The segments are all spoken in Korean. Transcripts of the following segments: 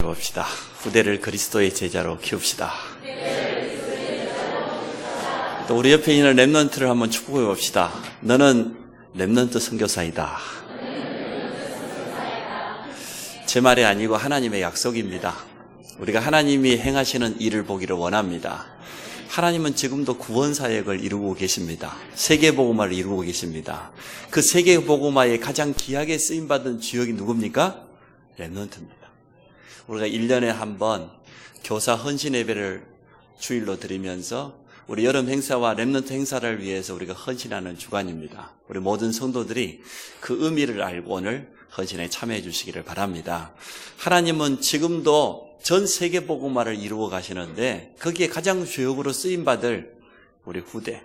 봅시다. 후대를 그리스도의 제자로 키웁시다. 또 우리 옆에 있는 렘넌트를 한번 축복해 봅시다. 너는 렘넌트 선교사이다. 제 말이 아니고 하나님의 약속입니다. 우리가 하나님이 행하시는 일을 보기를 원합니다. 하나님은 지금도 구원 사역을 이루고 계십니다. 세계복음화를 이루고 계십니다. 그 세계복음화에 가장 귀하게 쓰임받은 주역이 누굽니까? 렘넌트입니다. 우리가 1년에 한 번 교사 헌신 예배를 주일로 드리면서 우리 여름 행사와 렘넌트 행사를 위해서 우리가 헌신하는 주간입니다. 우리 모든 성도들이 그 의미를 알고 오늘 헌신에 참여해 주시기를 바랍니다. 하나님은 지금도 전 세계 복음화를 이루어 가시는데 거기에 가장 주역으로 쓰임받을 우리 후대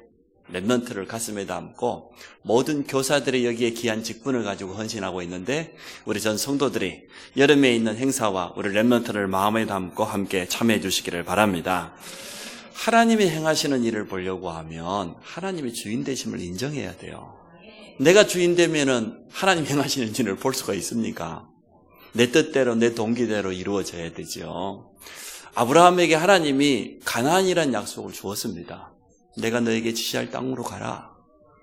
렘넌트를 가슴에 담고 모든 교사들이 여기에 귀한 직분을 가지고 헌신하고 있는데 우리 전 성도들이 여름에 있는 행사와 우리 렘넌트를 마음에 담고 함께 참여해 주시기를 바랍니다. 하나님이 행하시는 일을 보려고 하면 하나님의 주인 되심을 인정해야 돼요. 내가 주인 되면은 하나님 행하시는 일을 볼 수가 있습니까? 내 뜻대로 내 동기대로 이루어져야 되죠. 아브라함에게 하나님이 가나안이라는 약속을 주었습니다. 내가 너에게 지시할 땅으로 가라.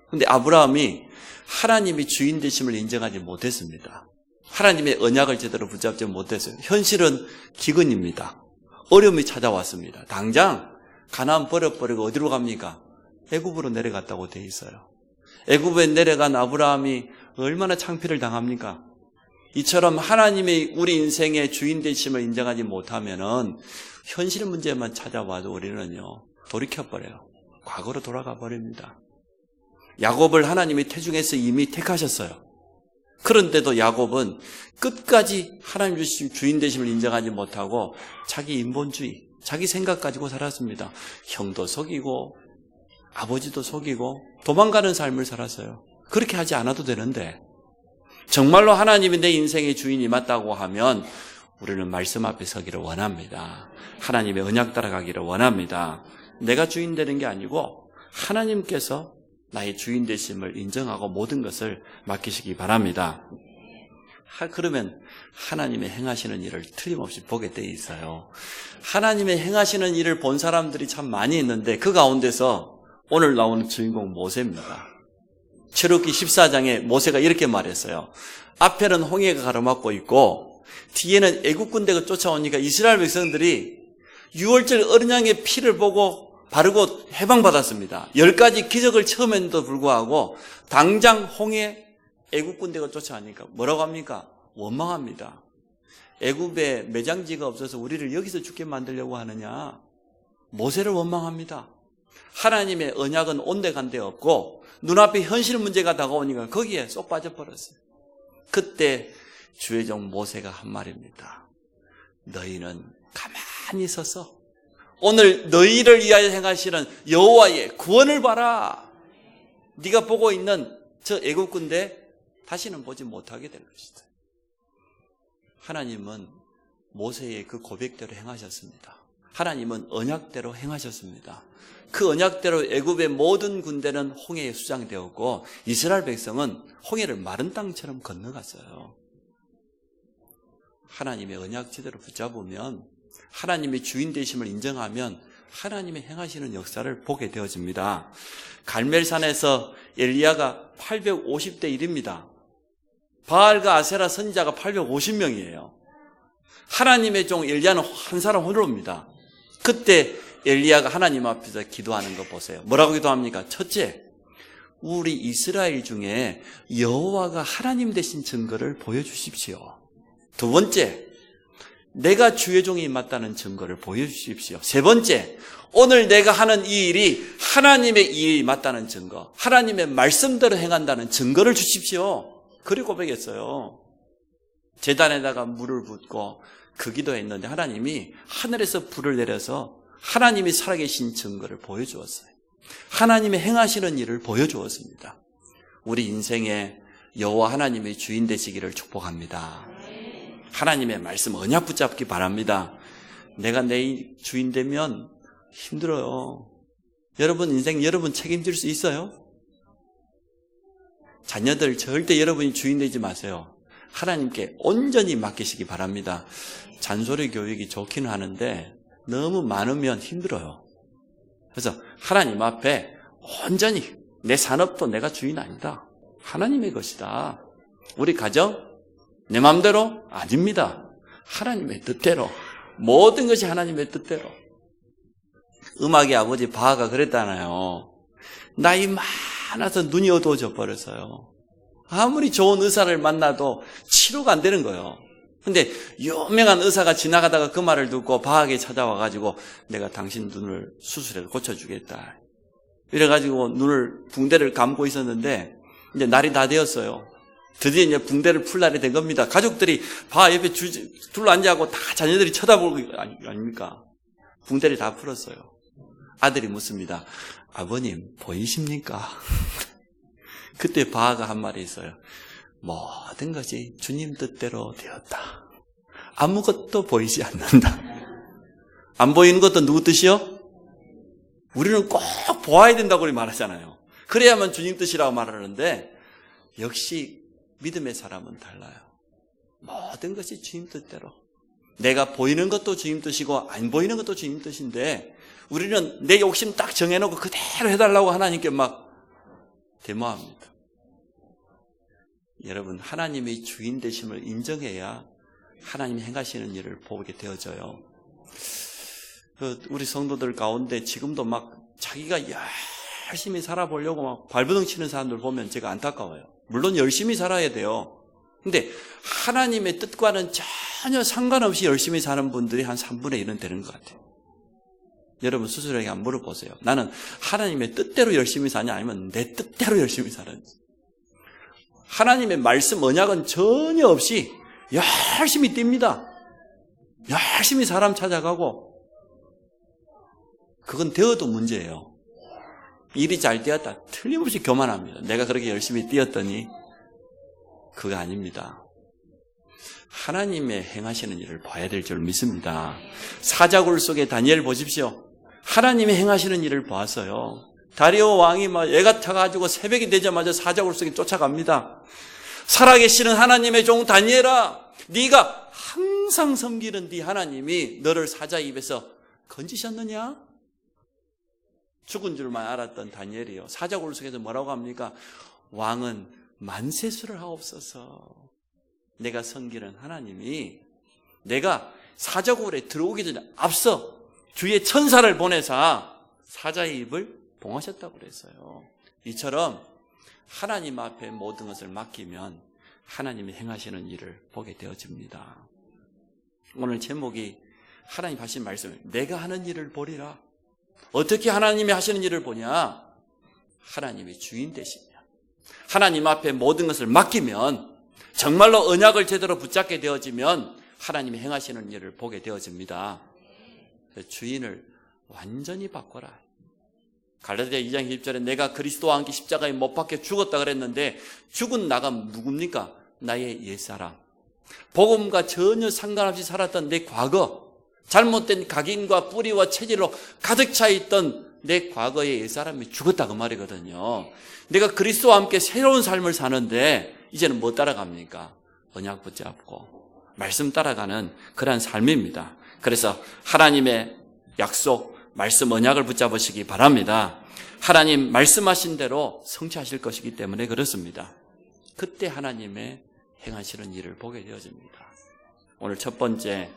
그런데 아브라함이 하나님이 주인 되심을 인정하지 못했습니다. 하나님의 언약을 제대로 붙잡지 못했어요. 현실은 기근입니다. 어려움이 찾아왔습니다. 당장 가나안 버려버리고 어디로 갑니까? 애굽으로 내려갔다고 돼 있어요. 애굽에 내려간 아브라함이 얼마나 창피를 당합니까? 이처럼 하나님의 우리 인생의 주인 되심을 인정하지 못하면은 현실 문제만 찾아와도 우리는요 돌이켜버려요. 과거로 돌아가 버립니다. 야곱을 하나님이 태중에서 이미 택하셨어요. 그런데도 야곱은 끝까지 하나님 주신 주인 되심을 인정하지 못하고 자기 인본주의, 자기 생각 가지고 살았습니다. 형도 속이고 아버지도 속이고 도망가는 삶을 살았어요. 그렇게 하지 않아도 되는데 정말로 하나님이 내 인생의 주인이 맞다고 하면 우리는 말씀 앞에 서기를 원합니다. 하나님의 언약 따라가기를 원합니다. 내가 주인 되는 게 아니고 하나님께서 나의 주인 되심을 인정하고 모든 것을 맡기시기 바랍니다. 그러면 하나님의 행하시는 일을 틀림없이 보게 돼 있어요. 하나님의 행하시는 일을 본 사람들이 참 많이 있는데 그 가운데서 오늘 나오는 주인공 모세입니다. 출애굽기 14장에 모세가 이렇게 말했어요. 앞에는 홍해가 가로막고 있고 뒤에는 애국 군대가 쫓아오니까 이스라엘 백성들이 유월절 어린 양의 피를 보고 바르고 해방받았습니다. 10가지 기적을 처음 했는데도 불구하고 당장 홍해 애국 군대가 쫓아오니까 뭐라고 합니까? 원망합니다. 애국에 매장지가 없어서 우리를 여기서 죽게 만들려고 하느냐? 모세를 원망합니다. 하나님의 언약은 온데간데 없고 눈앞에 현실 문제가 다가오니까 거기에 쏙 빠져버렸어요. 그때 주의 종 모세가 한 말입니다. 너희는 가만히 서서 오늘 너희를 위하여 행하시는 여호와의 구원을 봐라. 네가 보고 있는 저 애국 군대 다시는 보지 못하게 될 것이다. 하나님은 모세의 그 고백대로 행하셨습니다. 하나님은 언약대로 행하셨습니다. 그 언약대로 애굽의 모든 군대는 홍해에 수장되었고 이스라엘 백성은 홍해를 마른 땅처럼 건너갔어요. 하나님의 언약 제대로 붙잡으면 하나님의 주인 되심을 인정하면 하나님의 행하시는 역사를 보게 되어집니다. 갈멜산에서 엘리야가 850대 1입니다. 바알과 아세라 선지자가 850명이에요. 하나님의 종 엘리야는 한 사람 홀로입니다. 그때 엘리야가 하나님 앞에서 기도하는 거 보세요. 뭐라고 기도합니까? 첫째, 우리 이스라엘 중에 여호와가 하나님 되신 증거를 보여주십시오. 두 번째, 내가 주의 종이 맞다는 증거를 보여주십시오. 세 번째, 오늘 내가 하는 이 일이 하나님의 일이 맞다는 증거, 하나님의 말씀대로 행한다는 증거를 주십시오. 그리고 고백했어요. 제단에다가 물을 붓고 그 기도했는데 하나님이 하늘에서 불을 내려서 하나님이 살아계신 증거를 보여주었어요. 하나님의 행하시는 일을 보여주었습니다. 우리 인생에 여호와 하나님의 주인 되시기를 축복합니다. 하나님의 말씀 언약 붙잡기 바랍니다. 내가 내 주인 되면 힘들어요. 여러분 인생 여러분 책임질 수 있어요? 자녀들 절대 여러분이 주인 되지 마세요. 하나님께 온전히 맡기시기 바랍니다. 잔소리 교육이 좋긴 하는데 너무 많으면 힘들어요. 그래서 하나님 앞에 온전히 내 산업도 내가 주인 아니다. 하나님의 것이다. 우리 가정 내 마음대로 아닙니다. 하나님의 뜻대로 모든 것이 하나님의 뜻대로. 음악의 아버지 바하가 그랬잖아요. 나이 많아서 눈이 어두워져 버렸어요. 아무리 좋은 의사를 만나도 치료가 안 되는 거예요. 근데 유명한 의사가 지나가다가 그 말을 듣고 바하게 찾아와가지고 내가 당신 눈을 수술해서 고쳐주겠다. 이래가지고 눈을 붕대를 감고 있었는데 이제 날이 다 되었어요. 드디어 이제 붕대를 풀 날이 된 겁니다. 가족들이 바하 옆에 둘러앉아고 다 자녀들이 쳐다보고 아닙니까? 붕대를 다 풀었어요. 아들이 묻습니다. 아버님 보이십니까? 그때 바하가 한 말이 있어요. 모든 것이 주님 뜻대로 되었다. 아무것도 보이지 않는다. 안 보이는 것도 누구 뜻이요? 우리는 꼭 보아야 된다고 우리 말하잖아요. 그래야만 주님 뜻이라고 말하는데 역시 믿음의 사람은 달라요. 모든 것이 주님 뜻대로. 내가 보이는 것도 주님 뜻이고 안 보이는 것도 주님 뜻인데 우리는 내 욕심 딱 정해놓고 그대로 해달라고 하나님께 막 데모합니다. 여러분, 하나님의 주인 되심을 인정해야 하나님이 행하시는 일을 보게 되어져요. 우리 성도들 가운데 지금도 막 자기가 열심히 살아보려고 막 발버둥 치는 사람들 보면 제가 안타까워요. 물론 열심히 살아야 돼요. 근데 하나님의 뜻과는 전혀 상관없이 열심히 사는 분들이 한 3분의 1은 되는 것 같아요. 여러분 스스로에게 한번 물어보세요. 나는 하나님의 뜻대로 열심히 사냐 아니면 내 뜻대로 열심히 사는지. 하나님의 말씀 언약은 전혀 없이 열심히 뜁니다. 열심히 사람 찾아가고 그건 되어도 문제예요. 일이 잘 되었다. 틀림없이 교만합니다. 내가 그렇게 열심히 뛰었더니 그거 아닙니다. 하나님의 행하시는 일을 봐야 될 줄 믿습니다. 사자굴 속에 다니엘 보십시오. 하나님의 행하시는 일을 보았어요. 다리오 왕이 막 애가 타가지고 새벽이 되자마자 사자굴 속에 쫓아갑니다. 살아계시는 하나님의 종 다니엘아, 네가 항상 섬기는 네 하나님이 너를 사자 입에서 건지셨느냐? 죽은 줄만 알았던 다니엘이요. 사자굴 속에서 뭐라고 합니까? 왕은 만세수를 하옵소서. 내가 섬기는 하나님이 내가 사자굴에 들어오기 전에 앞서 주의 천사를 보내사 사자의 입을 봉하셨다고 그랬어요. 이처럼 하나님 앞에 모든 것을 맡기면 하나님이 행하시는 일을 보게 되어집니다. 오늘 제목이 하나님 하신 말씀을 내가 하는 일을 보리라. 어떻게 하나님이 하시는 일을 보냐? 하나님이 주인 되시면 하나님 앞에 모든 것을 맡기면 정말로 언약을 제대로 붙잡게 되어지면 하나님이 행하시는 일을 보게 되어집니다. 주인을 완전히 바꿔라. 갈라디아 2장 10절에 내가 그리스도와 함께 십자가에 못 박혀 죽었다 그랬는데 죽은 나가 누굽니까? 나의 옛사람. 복음과 전혀 상관없이 살았던 내 과거, 잘못된 각인과 뿌리와 체질로 가득 차 있던 내 과거의 옛사람이 죽었다 그 말이거든요. 내가 그리스도와 함께 새로운 삶을 사는데 이제는 뭐 따라갑니까? 언약 붙잡고 말씀 따라가는 그러한 삶입니다. 그래서 하나님의 약속, 말씀 언약을 붙잡으시기 바랍니다. 하나님 말씀하신 대로 성취하실 것이기 때문에 그렇습니다. 그때 하나님의 행하시는 일을 보게 되어집니다. 오늘 첫 번째,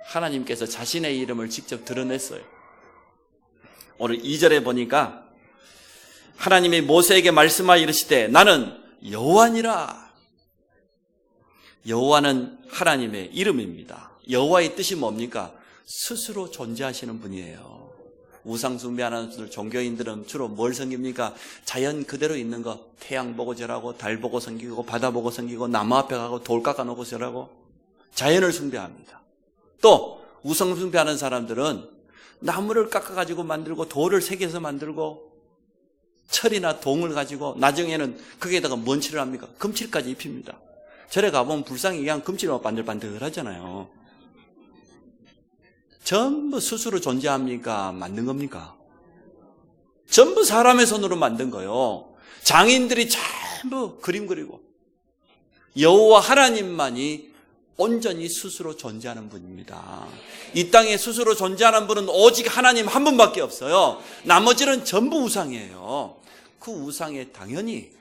하나님께서 자신의 이름을 직접 드러냈어요. 오늘 2절에 보니까 하나님이 모세에게 말씀하여 이르시되 나는 여호와니라. 여호와는 하나님의 이름입니다. 여호와의 뜻이 뭡니까? 스스로 존재하시는 분이에요. 우상 숭배하는 종교인들은 주로 뭘 섬깁니까? 자연 그대로 있는 거. 태양 보고 절하고 달 보고 섬기고 바다 보고 섬기고 나무 앞에 가고 돌 깎아 놓고 절하고 자연을 숭배합니다. 또 우상 숭배하는 사람들은 나무를 깎아가지고 만들고 돌을 새겨서 만들고 철이나 동을 가지고 나중에는 거기에다가 뭔 칠을 합니까? 금칠까지 입힙니다. 절에 가보면 불상이 그냥 금칠로 반들반들 하잖아요. 전부 스스로 존재합니까? 만든 겁니까? 전부 사람의 손으로 만든 거요. 장인들이 전부 그림 그리고 여호와 하나님만이 온전히 스스로 존재하는 분입니다. 이 땅에 스스로 존재하는 분은 오직 하나님 한 분밖에 없어요. 나머지는 전부 우상이에요. 그 우상에 당연히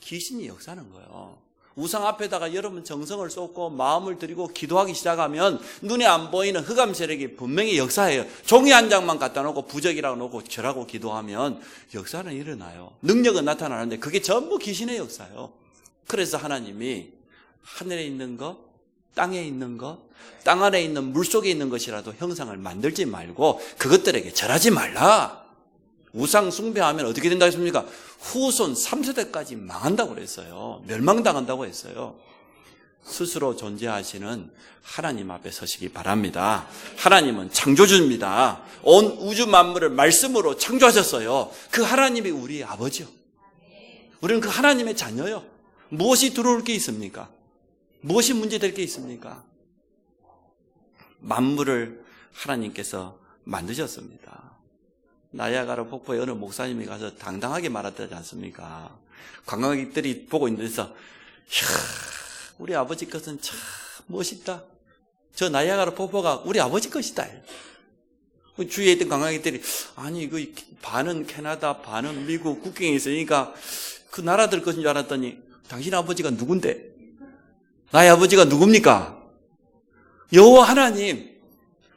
귀신이 역사하는 거예요. 우상 앞에다가 여러분 정성을 쏟고 마음을 들이고 기도하기 시작하면 눈에 안 보이는 흑암 세력이 분명히 역사해요. 종이 한 장만 갖다 놓고 부적이라고 놓고 절하고 기도하면 역사는 일어나요. 능력은 나타나는데 그게 전부 귀신의 역사예요. 그래서 하나님이 하늘에 있는 것, 땅에 있는 것, 땅 안에 있는 물속에 있는 것이라도 형상을 만들지 말고 그것들에게 절하지 말라. 우상 숭배하면 어떻게 된다고 했습니까? 후손 3세대까지 망한다고 그랬어요. 멸망당한다고 했어요. 스스로 존재하시는 하나님 앞에 서시기 바랍니다. 하나님은 창조주입니다. 온 우주 만물을 말씀으로 창조하셨어요. 그 하나님이 우리의 아버지요. 우리는 그 하나님의 자녀요. 무엇이 들어올 게 있습니까? 무엇이 문제될 게 있습니까? 만물을 하나님께서 만드셨습니다. 나이아가라 폭포에 어느 목사님이 가서 당당하게 말했다지 않습니까? 관광객들이 보고 있는 데서 우리 아버지 것은 참 멋있다. 저 나이아가라 폭포가 우리 아버지 것이다. 주위에 있던 관광객들이 아니 그 반은 캐나다 반은 미국 국경에 있으니까 그 나라들 것인 줄 알았더니 당신 아버지가 누군데? 나의 아버지가 누굽니까? 여호와 하나님.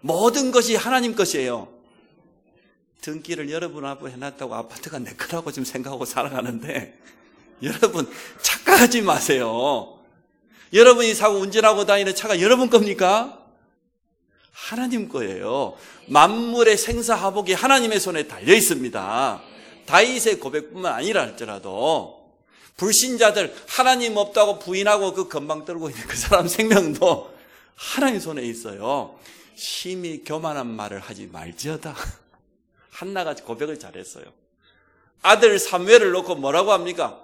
모든 것이 하나님 것이에요. 등기를 여러분 앞에 해놨다고 아파트가 내 거라고 지금 생각하고 살아가는데 여러분 착각하지 마세요. 여러분이 사고 운전하고 다니는 차가 여러분 겁니까? 하나님 거예요. 만물의 생사화복이 하나님의 손에 달려 있습니다. 다윗의 고백뿐만 아니라 할지라도 불신자들 하나님 없다고 부인하고 그 건방 떨고 있는 그 사람 생명도 하나님 손에 있어요. 심히 교만한 말을 하지 말지어다. 한나가 고백을 잘했어요. 아들 사무엘을 놓고 뭐라고 합니까?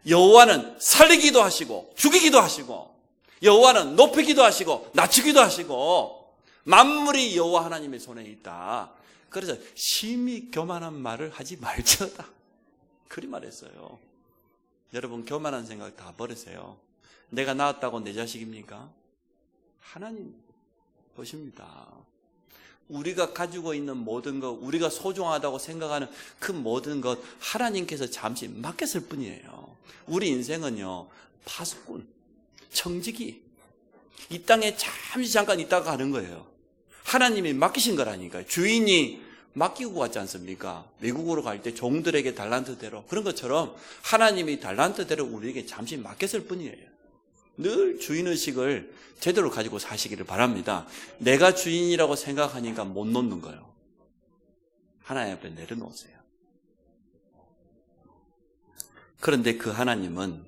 여호와는 살리기도 하시고 죽이기도 하시고 여호와는 높이기도 하시고 낮추기도 하시고 만물이 여호와 하나님의 손에 있다. 그래서 심히 교만한 말을 하지 말지어다. 그리 말했어요. 여러분 교만한 생각 다 버리세요. 내가 낳았다고 내 자식입니까? 하나님 보십니다. 우리가 가지고 있는 모든 것, 우리가 소중하다고 생각하는 그 모든 것 하나님께서 잠시 맡겼을 뿐이에요. 우리 인생은요 파수꾼, 청지기 이 땅에 잠깐 있다가 가는 거예요. 하나님이 맡기신 거라니까요. 주인이 맡기고 갔지 않습니까? 외국으로 갈 때 종들에게 달란트대로 그런 것처럼 하나님이 달란트대로 우리에게 잠시 맡겼을 뿐이에요. 늘 주인의식을 제대로 가지고 사시기를 바랍니다. 내가 주인이라고 생각하니까 못 놓는 거예요. 하나님 앞에 내려놓으세요. 그런데 그 하나님은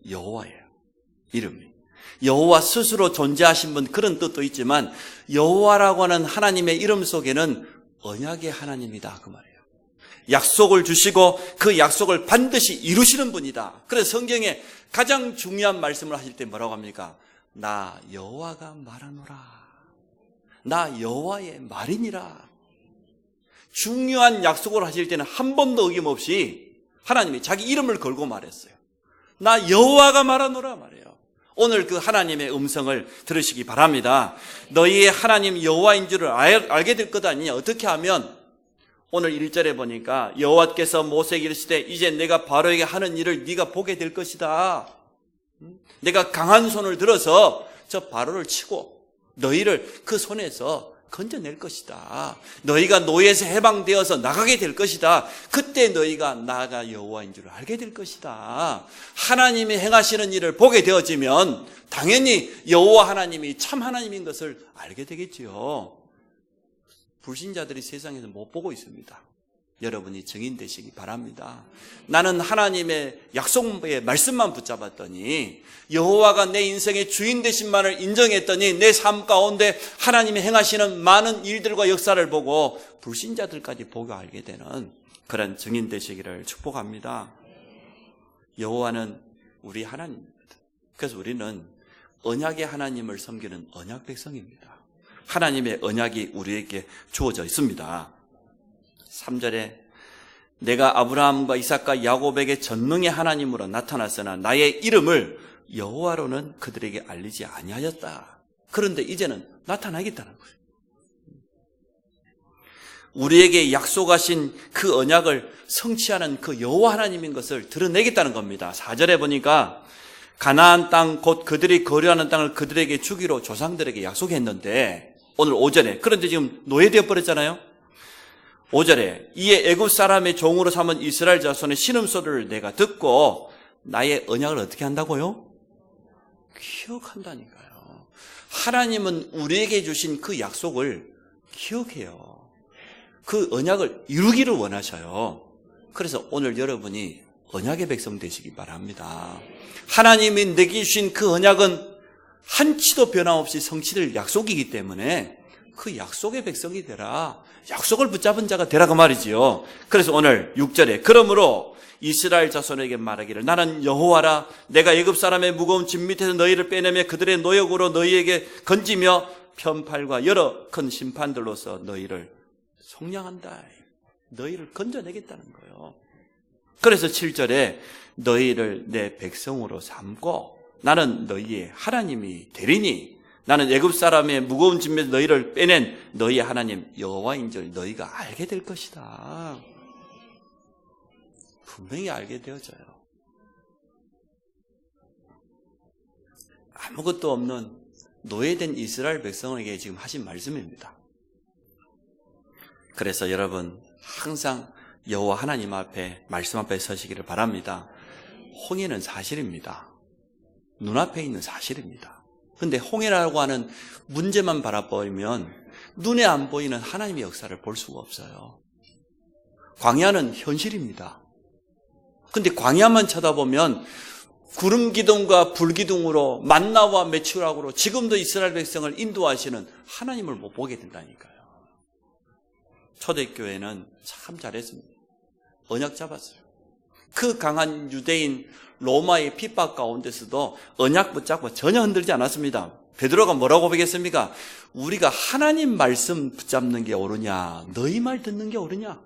여호와예요. 이름이. 여호와 스스로 존재하신 분 그런 뜻도 있지만 여호와라고 하는 하나님의 이름 속에는 언약의 하나님이다 그 말이에요. 약속을 주시고 그 약속을 반드시 이루시는 분이다. 그래서 성경에 가장 중요한 말씀을 하실 때 뭐라고 합니까? 나 여호와가 말하노라. 나 여호와의 말이니라. 중요한 약속을 하실 때는 한 번도 어김없이 하나님이 자기 이름을 걸고 말했어요. 나 여호와가 말하노라 말이에요. 오늘 그 하나님의 음성을 들으시기 바랍니다. 너희의 하나님 여호와인 줄을 알게 될 것 아니냐. 어떻게 하면 오늘 1절에 보니까 여호와께서 모세에게 이르시되 이제 내가 바로에게 하는 일을 네가 보게 될 것이다. 내가 강한 손을 들어서 저 바로를 치고 너희를 그 손에서 건져낼 것이다. 너희가 노예에서 해방되어서 나가게 될 것이다. 그때 너희가 나가 여호와인 줄을 알게 될 것이다. 하나님이 행하시는 일을 보게 되어지면 당연히 여호와 하나님이 참 하나님인 것을 알게 되겠지요. 불신자들이 세상에서 못 보고 있습니다. 여러분이 증인 되시기 바랍니다. 나는 하나님의 약속의 말씀만 붙잡았더니 여호와가 내 인생의 주인 되신만을 인정했더니 내 삶 가운데 하나님이 행하시는 많은 일들과 역사를 보고 불신자들까지 보고 알게 되는 그런 증인 되시기를 축복합니다. 여호와는 우리 하나님입니다. 그래서 우리는 언약의 하나님을 섬기는 언약 백성입니다. 하나님의 언약이 우리에게 주어져 있습니다. 3절에 내가 아브라함과 이삭과 야곱에게 전능의 하나님으로 나타났으나 나의 이름을 여호와로는 그들에게 알리지 아니하였다. 그런데 이제는 나타나겠다는 거예요. 우리에게 약속하신 그 언약을 성취하는 그 여호와 하나님인 것을 드러내겠다는 겁니다. 4절에 보니까 가나안 땅 곧 그들이 거류하는 땅을 그들에게 주기로 조상들에게 약속했는데, 오늘 5절에 그런데 지금 노예되어 버렸잖아요. 5절에 이에 애굽 사람의 종으로 삼은 이스라엘 자손의 신음소리를 내가 듣고 나의 언약을 어떻게 한다고요? 기억한다니까요. 하나님은 우리에게 주신 그 약속을 기억해요. 그 언약을 이루기를 원하셔요. 그래서 오늘 여러분이 언약의 백성 되시기 바랍니다. 하나님이 내게 주신 그 언약은 한치도 변함없이 성취될 약속이기 때문에 그 약속의 백성이 되라. 약속을 붙잡은 자가 되라 그 말이지요. 그래서 오늘 6절에 그러므로 이스라엘 자손에게 말하기를 나는 여호와라. 내가 애굽 사람의 무거운 짐 밑에서 너희를 빼내며 그들의 노역으로 너희에게 건지며 편팔과 여러 큰 심판들로서 너희를 속량한다. 너희를 건져내겠다는 거예요. 그래서 7절에 너희를 내 백성으로 삼고 나는 너희의 하나님이 되리니 나는 애굽 사람의 무거운 짐에서 너희를 빼낸 너희의 하나님 여호와인 줄 너희가 알게 될 것이다. 분명히 알게 되어져요. 아무것도 없는 노예된 이스라엘 백성에게 지금 하신 말씀입니다. 그래서 여러분 항상 여호와 하나님 앞에 말씀 앞에 서시기를 바랍니다. 홍해는 사실입니다. 눈앞에 있는 사실입니다. 근데 홍해라고 하는 문제만 바라보면 눈에 안 보이는 하나님의 역사를 볼 수가 없어요. 광야는 현실입니다. 근데 광야만 쳐다보면 구름 기둥과 불 기둥으로 만나와 메추라고로 지금도 이스라엘 백성을 인도하시는 하나님을 못 보게 된다니까요. 초대교회는 참 잘했습니다. 언약 잡았어요. 그 강한 유대인 로마의 핍박 가운데서도 언약 붙잡고 전혀 흔들지 않았습니다. 베드로가 뭐라고 보겠습니까? 우리가 하나님 말씀 붙잡는 게 옳으냐 너희 말 듣는 게 옳으냐.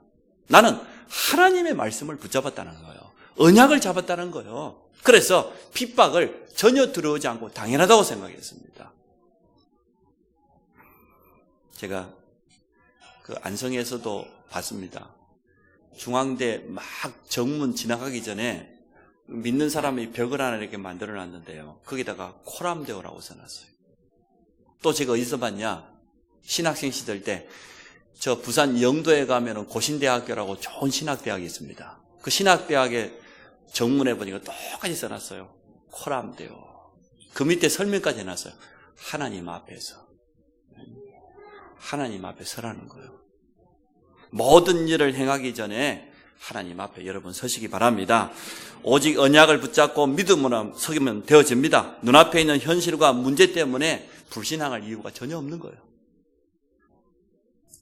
나는 하나님의 말씀을 붙잡았다는 거예요. 언약을 잡았다는 거예요. 그래서 핍박을 전혀 들어오지 않고 당연하다고 생각했습니다. 제가 그 안성에서도 봤습니다. 중앙대 막 정문 지나가기 전에 믿는 사람이 벽을 하나 이렇게 만들어 놨는데요. 거기다가 코람대오라고 써놨어요. 또 제가 어디서 봤냐? 신학생 시절 때 저 부산 영도에 가면은 고신대학교라고 좋은 신학대학이 있습니다. 그 신학대학의 정문에 보니까 똑같이 써놨어요. 코람대오. 그 밑에 설명까지 해놨어요. 하나님 앞에서. 하나님 앞에 서라는 거예요. 모든 일을 행하기 전에 하나님 앞에 여러분 서시기 바랍니다. 오직 언약을 붙잡고 믿음으로 서기면 되어집니다. 눈앞에 있는 현실과 문제 때문에 불신앙할 이유가 전혀 없는 거예요.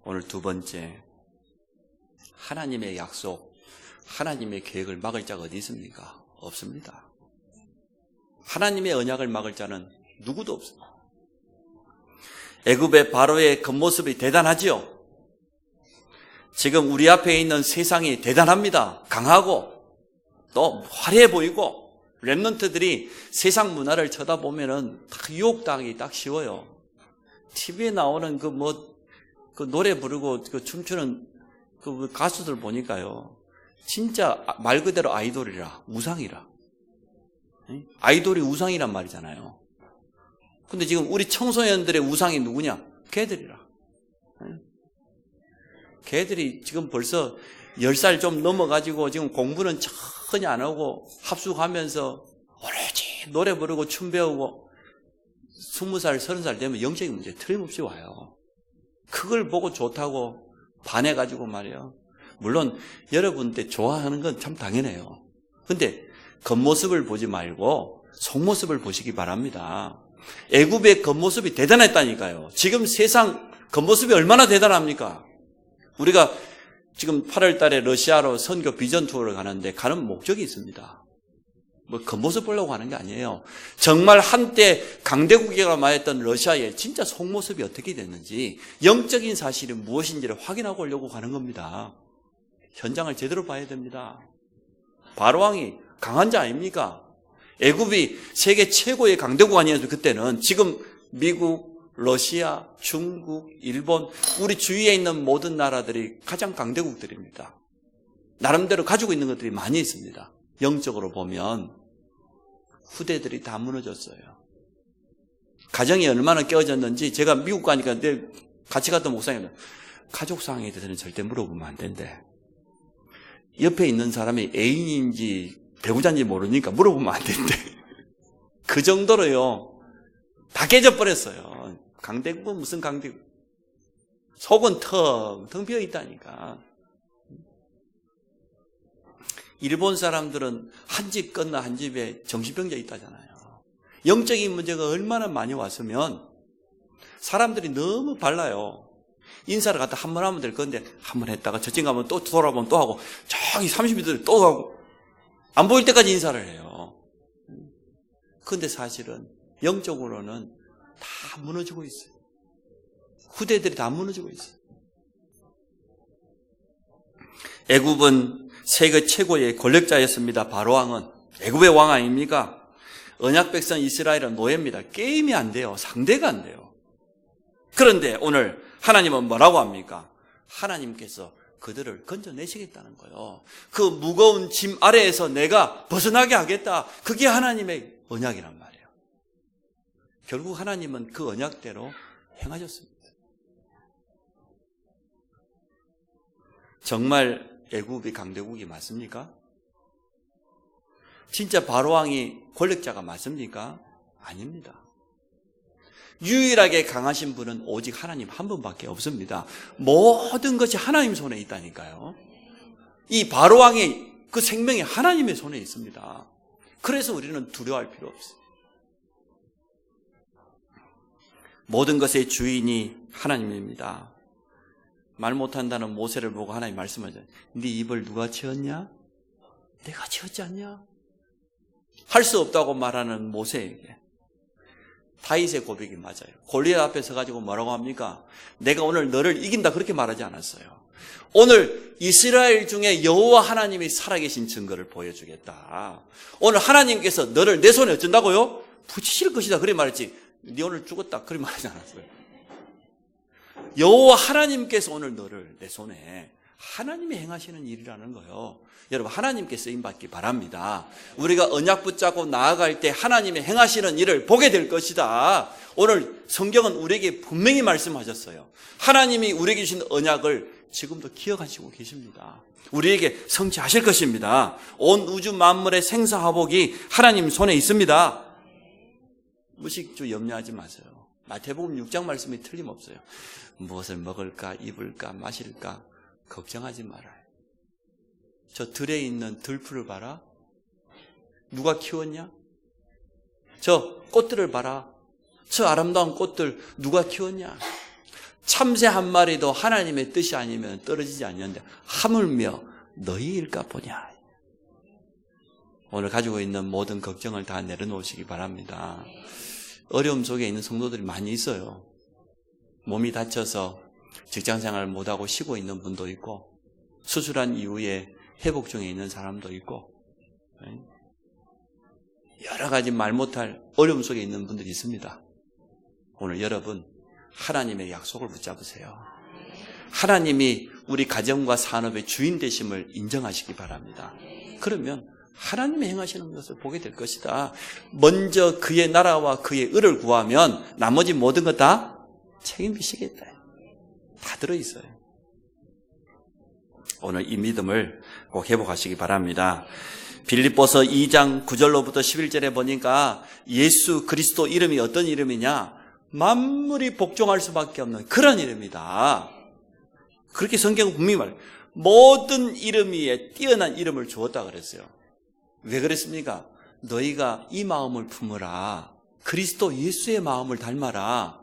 오늘 두 번째, 하나님의 약속, 하나님의 계획을 막을 자가 어디 있습니까? 없습니다. 하나님의 언약을 막을 자는 누구도 없습니다. 애굽의 바로의 겉모습이 대단하지요. 지금 우리 앞에 있는 세상이 대단합니다. 강하고 또 화려해 보이고 렘넌트들이 세상 문화를 쳐다보면은 딱 유혹당하기 딱 쉬워요. TV에 나오는 그 노래 부르고 그 춤추는 그 가수들 보니까요. 진짜 말 그대로 아이돌이라, 우상이라. 아이돌이 우상이란 말이잖아요. 근데 지금 우리 청소년들의 우상이 누구냐? 걔들이라. 걔들이 지금 벌써 10살 좀 넘어가지고 지금 공부는 전혀 안 하고 합숙하면서 오로지 노래 부르고 춤 배우고 20살, 30살 되면 영적인 문제 틀림없이 와요. 그걸 보고 좋다고 반해가지고 말이에요. 물론 여러분들 좋아하는 건 참 당연해요. 근데 겉모습을 보지 말고 속모습을 보시기 바랍니다. 애굽의 겉모습이 대단했다니까요. 지금 세상 겉모습이 얼마나 대단합니까? 우리가 지금 8월 달에 러시아로 선교 비전 투어를 가는데 가는 목적이 있습니다. 뭐 겉모습 보려고 가는 게 아니에요. 정말 한때 강대국이라고 말했던 러시아의 진짜 속모습이 어떻게 됐는지 영적인 사실이 무엇인지를 확인하고 오려고 가는 겁니다. 현장을 제대로 봐야 됩니다. 바로왕이 강한 자 아닙니까? 애굽이 세계 최고의 강대국가 아니었어요. 그때는. 지금 미국, 러시아, 중국, 일본, 우리 주위에 있는 모든 나라들이 가장 강대국들입니다. 나름대로 가지고 있는 것들이 많이 있습니다. 영적으로 보면 후대들이 다 무너졌어요. 가정이 얼마나 깨어졌는지 제가 미국 가니까 늘 같이 갔던 목사님들 가족 상황에 대해서는 절대 물어보면 안 된대. 옆에 있는 사람이 애인인지 배우자인지 모르니까 물어보면 안 된대. 그 정도로요. 다 깨져버렸어요. 강대국은 무슨 강대국. 속은 텅 비어있다니까. 일본 사람들은 한 집 건너 한 집에 정신병자 있다잖아요. 영적인 문제가 얼마나 많이 왔으면 사람들이 너무 발라요. 인사를 갖다 한 번 하면 될 건데 한 번 했다가 저쪽 가면 또 돌아보면 또 하고 저기 30m 또 하고 안 보일 때까지 인사를 해요. 그런데 사실은 영적으로는 다 무너지고 있어요. 후대들이 다 무너지고 있어요. 애굽은 세계 최고의 권력자였습니다. 바로왕은. 애굽의 왕 아닙니까? 언약 백성 이스라엘은 노예입니다. 게임이 안 돼요. 상대가 안 돼요. 그런데 오늘 하나님은 뭐라고 합니까? 하나님께서 그들을 건져내시겠다는 거예요. 그 무거운 짐 아래에서 내가 벗어나게 하겠다. 그게 하나님의 언약이란 말이에요. 결국 하나님은 그 언약대로 행하셨습니다. 정말 애굽이 강대국이 맞습니까? 진짜 바로왕이 권력자가 맞습니까? 아닙니다. 유일하게 강하신 분은 오직 하나님 한 분밖에 없습니다. 모든 것이 하나님 손에 있다니까요. 이 바로왕의 그 생명이 하나님의 손에 있습니다. 그래서 우리는 두려워할 필요 없어요. 모든 것의 주인이 하나님입니다. 말 못한다는 모세를 보고 하나님 말씀하잖아요. 네 입을 누가 지었냐? 내가 지었지 않냐? 할 수 없다고 말하는 모세에게 다윗의 고백이 맞아요. 골리앗 앞에 서가지고 뭐라고 합니까? 내가 오늘 너를 이긴다 그렇게 말하지 않았어요. 오늘 이스라엘 중에 여호와 하나님이 살아계신 증거를 보여주겠다. 오늘 하나님께서 너를 내 손에 어쩐다고요? 붙이실 것이다 그래 말했지. 네 오늘 죽었다 그렇게 말하지 않았어요. 여호와 하나님께서 오늘 너를 내 손에 하나님이 행하시는 일이라는 거예요. 여러분 하나님께 쓰임받기 바랍니다. 우리가 언약 붙잡고 나아갈 때 하나님이 행하시는 일을 보게 될 것이다. 오늘 성경은 우리에게 분명히 말씀하셨어요. 하나님이 우리에게 주신 언약을 지금도 기억하시고 계십니다. 우리에게 성취하실 것입니다. 온 우주 만물의 생사화복이 하나님 손에 있습니다. 무식주 염려하지 마세요. 마태복음 6장 말씀이 틀림없어요. 무엇을 먹을까 입을까 마실까 걱정하지 말아요. 저 들에 있는 들풀을 봐라. 누가 키웠냐? 저 꽃들을 봐라. 저 아름다운 꽃들 누가 키웠냐? 참새 한 마리도 하나님의 뜻이 아니면 떨어지지 않는데 하물며 너희일까 보냐. 오늘 가지고 있는 모든 걱정을 다 내려놓으시기 바랍니다. 어려움 속에 있는 성도들이 많이 있어요. 몸이 다쳐서 직장생활 못하고 쉬고 있는 분도 있고 수술한 이후에 회복 중에 있는 사람도 있고 여러 가지 말 못할 어려움 속에 있는 분들이 있습니다. 오늘 여러분 하나님의 약속을 붙잡으세요. 하나님이 우리 가정과 산업의 주인 되심을 인정하시기 바랍니다. 그러면 하나님이 행하시는 것을 보게 될 것이다. 먼저 그의 나라와 그의 의를 구하면 나머지 모든 것 다 책임지시겠다. 다 들어있어요. 오늘 이 믿음을 꼭 회복하시기 바랍니다. 빌립보서 2장 9절로부터 11절에 보니까 예수 그리스도 이름이 어떤 이름이냐? 만물이 복종할 수밖에 없는 그런 이름이다. 그렇게 성경은 분명히 말해요. 모든 이름 위에 뛰어난 이름을 주었다 그랬어요. 왜 그랬습니까? 너희가 이 마음을 품으라. 그리스도 예수의 마음을 닮아라.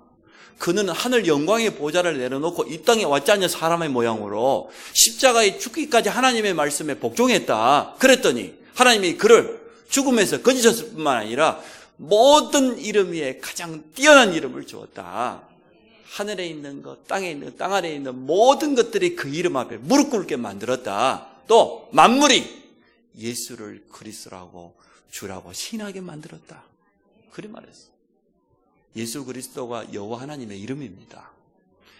그는 하늘 영광의 보좌를 내려놓고 이 땅에 왔지 않냐 사람의 모양으로 십자가에 죽기까지 하나님의 말씀에 복종했다. 그랬더니 하나님이 그를 죽음에서 건지셨을 뿐만 아니라 모든 이름 위에 가장 뛰어난 이름을 주었다. 하늘에 있는 것, 땅에 있는 것, 땅 아래에 있는 모든 것들이 그 이름 앞에 무릎 꿇게 만들었다. 또 만물이 예수를 그리스도라고 주라고 신하게 만들었다. 그리 말했어요. 예수 그리스도가 여호와 하나님의 이름입니다.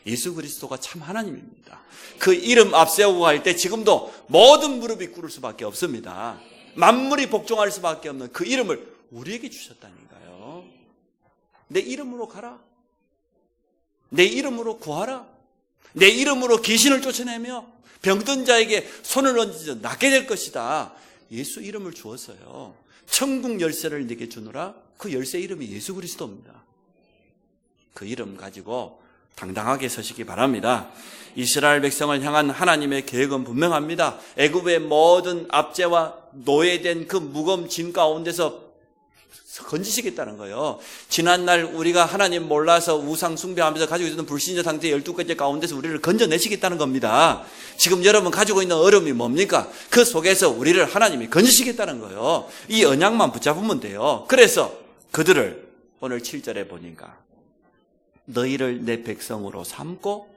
예수 그리스도가 참 하나님입니다. 그 이름 앞세우고 갈 때 지금도 모든 무릎이 꿇을 수밖에 없습니다. 만물이 복종할 수밖에 없는 그 이름을 우리에게 주셨다니까요. 내 이름으로 가라. 내 이름으로 구하라. 내 이름으로 귀신을 쫓아내며 병든 자에게 손을 얹어서 낫게 될 것이다. 예수 이름을 주었어요. 천국 열쇠를 내게 주노라. 그 열쇠 이름이 예수 그리스도입니다. 그 이름 가지고 당당하게 서시기 바랍니다. 이스라엘 백성을 향한 하나님의 계획은 분명합니다. 애굽의 모든 압제와 노예된 그 무거운 짐 가운데서 건지시겠다는 거예요. 지난날 우리가 하나님 몰라서 우상 숭배하면서 가지고 있는 불신자 상태 12가지 가운데서 우리를 건져내시겠다는 겁니다. 지금 여러분 가지고 있는 어려움이 뭡니까? 그 속에서 우리를 하나님이 건지시겠다는 거예요. 이 언약만 붙잡으면 돼요. 그래서 그들을 오늘 7절에 보니까 너희를 내 백성으로 삼고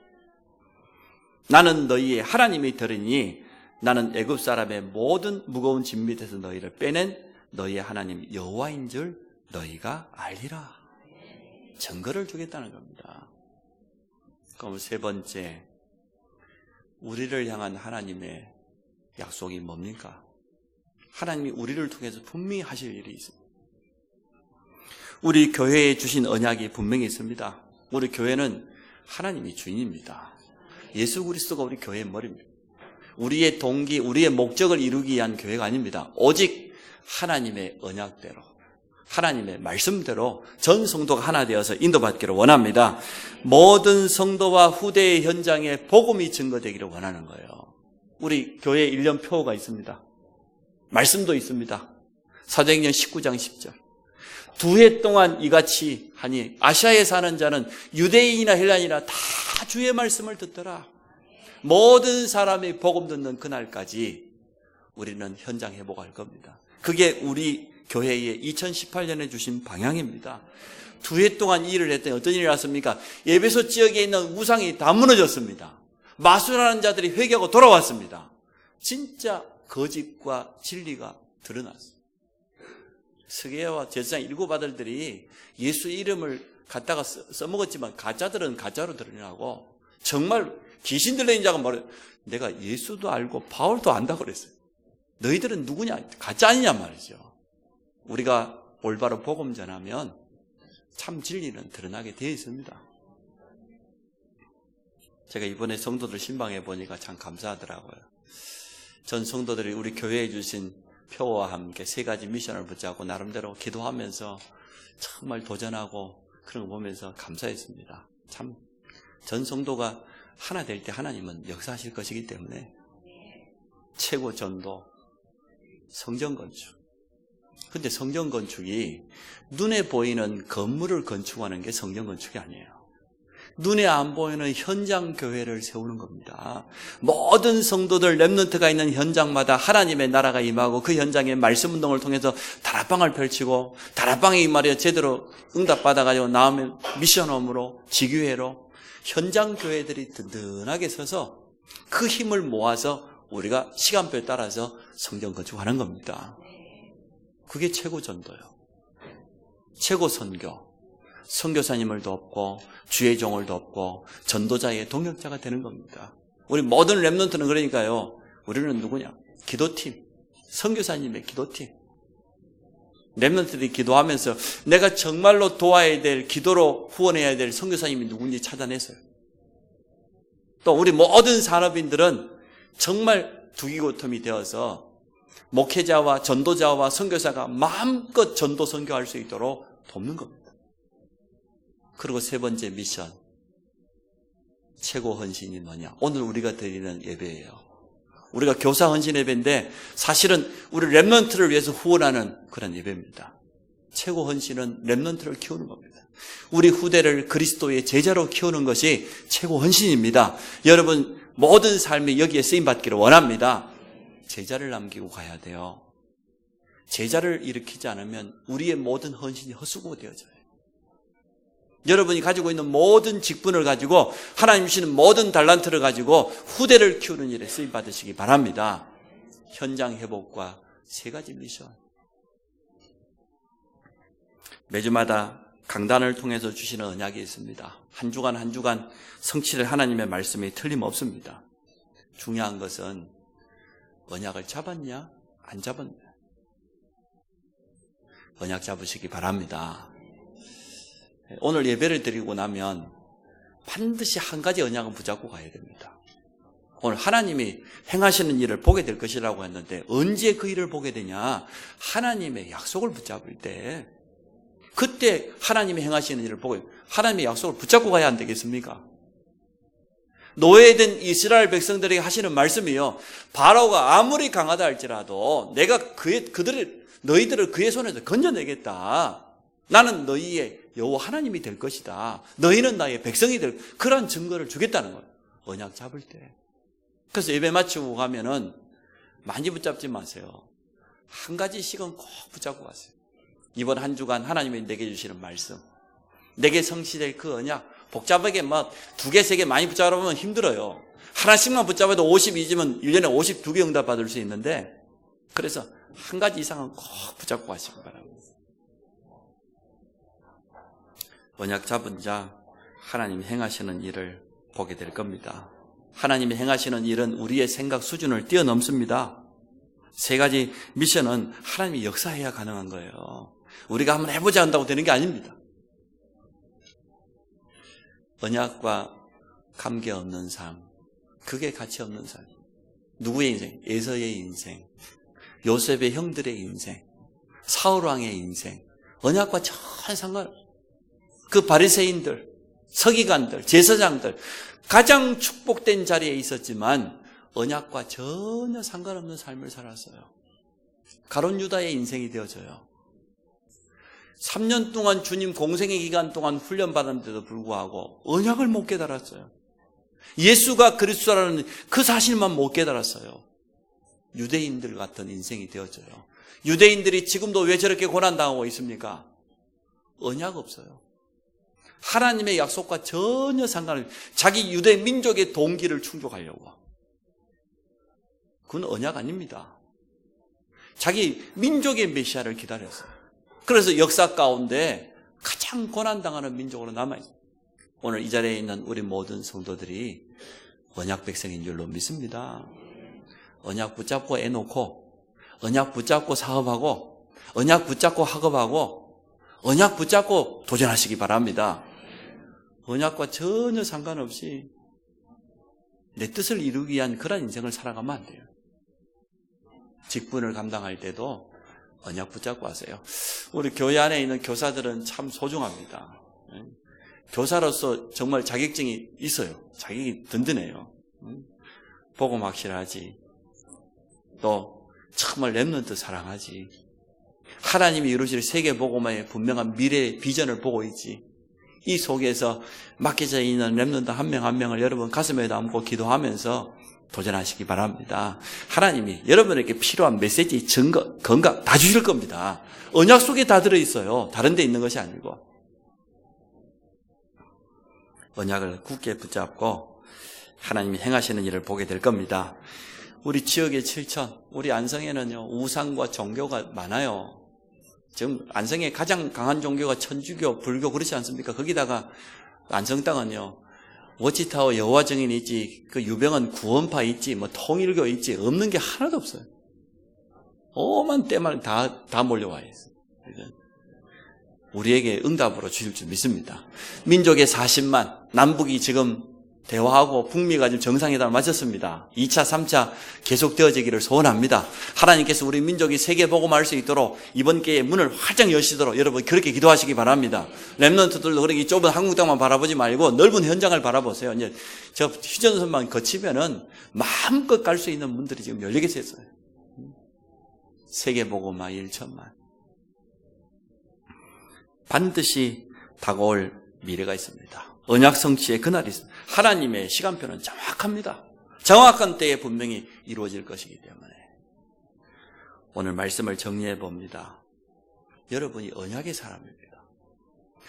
나는 너희의 하나님이 되리니 나는 애굽 사람의 모든 무거운 짐 밑에서 너희를 빼낸 너희의 하나님 여호와인 줄 너희가 알리라. 증거를 주겠다는 겁니다. 그럼 세 번째, 우리를 향한 하나님의 약속이 뭡니까? 하나님이 우리를 통해서 분명히 하실 일이 있습니다. 우리 교회에 주신 언약이 분명히 있습니다. 우리 교회는 하나님이 주인입니다. 예수 그리스도가 우리 교회의 머리입니다. 우리의 동기, 우리의 목적을 이루기 위한 교회가 아닙니다. 오직 하나님의 언약대로, 하나님의 말씀대로 전 성도가 하나 되어서 인도받기를 원합니다. 모든 성도와 후대의 현장에 복음이 증거되기를 원하는 거예요. 우리 교회 1년 표가 있습니다. 말씀도 있습니다. 사도행전 19장 10절. 2해 동안 이같이 하니 아시아에 사는 자는 유대인이나 헬라인이나 다 주의 말씀을 듣더라. 모든 사람이 복음 듣는 그날까지 우리는 현장 회복할 겁니다. 그게 우리 교회의 2018년에 주신 방향입니다. 2해 동안 일을 했더니 어떤 일이 났습니까? 에베소 지역에 있는 우상이 다 무너졌습니다. 마술하는 자들이 회개하고 돌아왔습니다. 진짜 거짓과 진리가 드러났어요. 스게야와 제사장 7 아들들이 예수 이름을 갖다가 써먹었지만 가짜들은 가짜로 드러나고 정말 귀신 들린 자가 말해요. 내가 예수도 알고 바울도 안다고 그랬어요. 너희들은 누구냐? 가짜 아니냐 말이죠. 우리가 올바로 복음 전하면 참 진리는 드러나게 되어 있습니다. 제가 이번에 성도들 신방해 보니까 참 감사하더라고요. 전 성도들이 우리 교회에 주신 표와 함께 3가지 미션을 붙잡고 나름대로 기도하면서 정말 도전하고 그런 거 보면서 감사했습니다. 참 전 성도가 하나 될 때 하나님은 역사하실 것이기 때문에 최고 전도, 성전 건축. 근데 성전 건축이 눈에 보이는 건물을 건축하는 게 성전 건축이 아니에요. 눈에 안 보이는 현장 교회를 세우는 겁니다. 모든 성도들 렘넌트가 있는 현장마다 하나님의 나라가 임하고 그 현장에 말씀 운동을 통해서 다락방을 펼치고 다락방에 이 말이야 제대로 응답받아가지고 나오면 미션홈으로 지교회로 현장 교회들이 든든하게 서서 그 힘을 모아서 우리가 시간표에 따라서 성전 건축하는 겁니다. 그게 최고 전도요. 최고 선교. 선교사님을 돕고 주의 종을 돕고 전도자의 동역자가 되는 겁니다. 우리 모든 렘넌트는 그러니까요. 우리는 누구냐? 기도팀. 선교사님의 기도팀. 렘넌트들이 기도하면서 내가 정말로 도와야 될, 기도로 후원해야 될 선교사님이 누군지 찾아냈어요. 또 우리 모든 산업인들은 정말 두기고통이 되어서 목회자와 전도자와 선교사가 마음껏 전도 선교할 수 있도록 돕는 겁니다. 그리고 3번째 미션, 최고 헌신이 뭐냐? 오늘 우리가 드리는 예배예요. 우리가 교사 헌신 예배인데 사실은 우리 렘넌트를 위해서 후원하는 그런 예배입니다. 최고 헌신은 렘넌트를 키우는 겁니다. 우리 후대를 그리스도의 제자로 키우는 것이 최고 헌신입니다. 여러분 모든 삶이 여기에 쓰임받기를 원합니다. 제자를 남기고 가야 돼요. 제자를 일으키지 않으면 우리의 모든 헌신이 헛수고 되어져요. 여러분이 가지고 있는 모든 직분을 가지고 하나님 주시는 모든 달란트를 가지고 후대를 키우는 일에 쓰임받으시기 바랍니다. 현장 회복과 3가지 미션. 매주마다 강단을 통해서 주시는 언약이 있습니다. 한 주간 한 주간 성취될 하나님의 말씀이 틀림없습니다. 중요한 것은 언약을 잡았냐 안 잡았냐. 언약 잡으시기 바랍니다. 오늘 예배를 드리고 나면 반드시 한 가지 언약은 붙잡고 가야 됩니다. 오늘 하나님이 행하시는 일을 보게 될 것이라고 했는데 언제 그 일을 보게 되냐? 하나님의 약속을 붙잡을 때, 그때 하나님이 행하시는 일을 보고 하나님의 약속을 붙잡고 가야 안 되겠습니까? 노예된 이스라엘 백성들에게 하시는 말씀이요, 바로가 아무리 강하다 할지라도 내가 너희들을 그의 손에서 건져내겠다. 나는 너희의 여호와 하나님이 될 것이다. 너희는 나의 백성이 될, 그런 증거를 주겠다는 거예요. 언약 잡을 때. 그래서 예배 마치고 가면은 많이 붙잡지 마세요. 한 가지씩은 꼭 붙잡고 가세요. 이번 한 주간 하나님이 내게 주시는 말씀, 내게 성취될 그 언약, 복잡하게 막 2개, 3개 많이 붙잡으면 힘들어요. 하나씩만 붙잡아도 52지면 1년에 52개 응답 받을 수 있는데, 그래서 한 가지 이상은 꼭 붙잡고 가시기 바랍니다. 언약 잡은 자, 하나님이 행하시는 일을 보게 될 겁니다. 하나님이 행하시는 일은 우리의 생각 수준을 뛰어넘습니다. 3가지 미션은 하나님이 역사해야 가능한 거예요. 우리가 한번 해보자 한다고 되는 게 아닙니다. 언약과 관계없는 삶, 그게 가치 없는 삶. 누구의 인생? 에서의 인생, 요셉의 형들의 인생, 사울왕의 인생, 언약과 전혀 상관없어요. 그 바리새인들, 서기관들, 제사장들, 가장 축복된 자리에 있었지만 언약과 전혀 상관없는 삶을 살았어요. 가룟 유다의 인생이 되어져요. 3년 동안 주님 공생의 기간 동안 훈련받았는데도 불구하고 언약을 못 깨달았어요. 예수가 그리스도라는 그 사실만 못 깨달았어요. 유대인들 같은 인생이 되어져요. 유대인들이 지금도 왜 저렇게 고난당하고 있습니까? 언약 없어요. 하나님의 약속과 전혀 상관없이 자기 유대 민족의 동기를 충족하려고. 그건 언약 아닙니다. 자기 민족의 메시아를 기다렸어요. 그래서 역사 가운데 가장 고난당하는 민족으로 남아있어요. 오늘 이 자리에 있는 우리 모든 성도들이 언약 백성인 줄로 믿습니다. 언약 붙잡고 애 놓고, 언약 붙잡고 사업하고, 언약 붙잡고 학업하고, 언약 붙잡고 도전하시기 바랍니다. 언약과 전혀 상관없이 내 뜻을 이루기 위한 그런 인생을 살아가면 안 돼요. 직분을 감당할 때도 언약 붙잡고 하세요. 우리 교회 안에 있는 교사들은 참 소중합니다. 교사로서 정말 자격증이 있어요. 자격이 든든해요. 복음 확실하지. 또 정말 렘넌트 사랑하지. 하나님이 이루실 세계 복음화의 분명한 미래의 비전을 보고 있지. 이 속에서 맡겨져 있는 렘넌트 한 명 한 명을 여러분 가슴에 담고 기도하면서 도전하시기 바랍니다. 하나님이 여러분에게 필요한 메시지, 증거, 건강 다 주실 겁니다. 언약 속에 다 들어있어요. 다른 데 있는 것이 아니고. 언약을 굳게 붙잡고 하나님이 행하시는 일을 보게 될 겁니다. 우리 지역의 7천, 우리 안성에는요, 우상과 종교가 많아요. 지금 안성에 가장 강한 종교가 천주교, 불교 그렇지 않습니까? 거기다가 안성 땅은요, 워치타워 여호와 증인이 있지, 그 유병헌 구원파 있지, 뭐 통일교 있지, 없는 게 하나도 없어요. 오만 때만 다 몰려와 있어요. 우리에게 응답으로 주실 줄 믿습니다. 민족의 40만, 남북이 지금 대화하고 북미가 지금 정상회담을 마쳤습니다. 2차, 3차 계속 되어지기를 소원합니다. 하나님께서 우리 민족이 세계 복음할 수 있도록 이번 기회에 문을 활짝 여시도록 여러분 그렇게 기도하시기 바랍니다. 렘넌트들도 그렇게 좁은 한국 땅만 바라보지 말고 넓은 현장을 바라보세요. 이제 저 휴전선만 거치면은 마음껏 갈 수 있는 문들이 지금 열리게 됐어요. 세계 복음화 1천만. 반드시 다가올 미래가 있습니다. 언약 성취의 그날이 있습니다. 하나님의 시간표는 정확합니다. 정확한 때에 분명히 이루어질 것이기 때문에 오늘 말씀을 정리해 봅니다. 여러분이 언약의 사람입니다.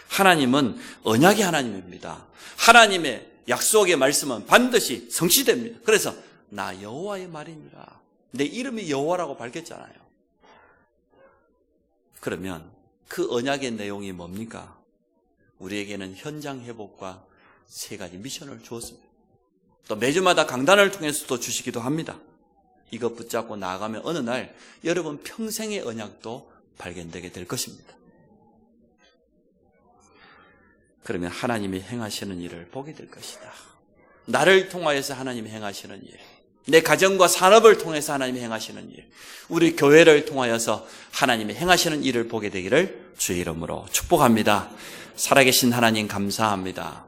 하나님은 언약의 하나님입니다. 하나님의 약속의 말씀은 반드시 성취됩니다. 그래서 나 여호와의 말이니라. 내 이름이 여호와라고 밝혔잖아요. 그러면 그 언약의 내용이 뭡니까? 우리에게는 현장 회복과 3가지 미션을 주었습니다. 또 매주마다 강단을 통해서도 주시기도 합니다. 이것 붙잡고 나아가면 어느 날 여러분 평생의 언약도 발견되게 될 것입니다. 그러면 하나님이 행하시는 일을 보게 될 것이다. 나를 통하여서 하나님이 행하시는 일, 내 가정과 산업을 통해서 하나님이 행하시는 일, 우리 교회를 통하여서 하나님이 행하시는 일을 보게 되기를 주의 이름으로 축복합니다. 살아계신 하나님 감사합니다.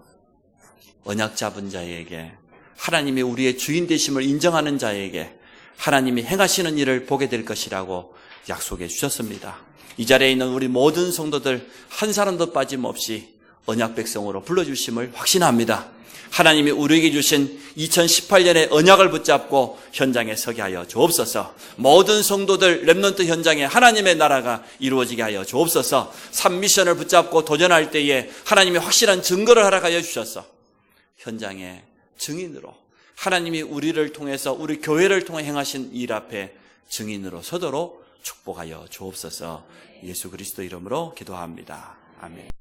언약 잡은 자에게, 하나님이 우리의 주인 되심을 인정하는 자에게 하나님이 행하시는 일을 보게 될 것이라고 약속해 주셨습니다. 이 자리에 있는 우리 모든 성도들 한 사람도 빠짐없이 언약 백성으로 불러주심을 확신합니다. 하나님이 우리에게 주신 2018년의 언약을 붙잡고 현장에 서게 하여 주옵소서. 모든 성도들 렘넌트 현장에 하나님의 나라가 이루어지게 하여 주옵소서. 3미션을 붙잡고 도전할 때에 하나님이 확실한 증거를 허락하여 주셔서 현장의 증인으로, 하나님이 우리를 통해서 우리 교회를 통해 행하신 일 앞에 증인으로 서도록 축복하여 주옵소서. 예수 그리스도 이름으로 기도합니다. 아멘.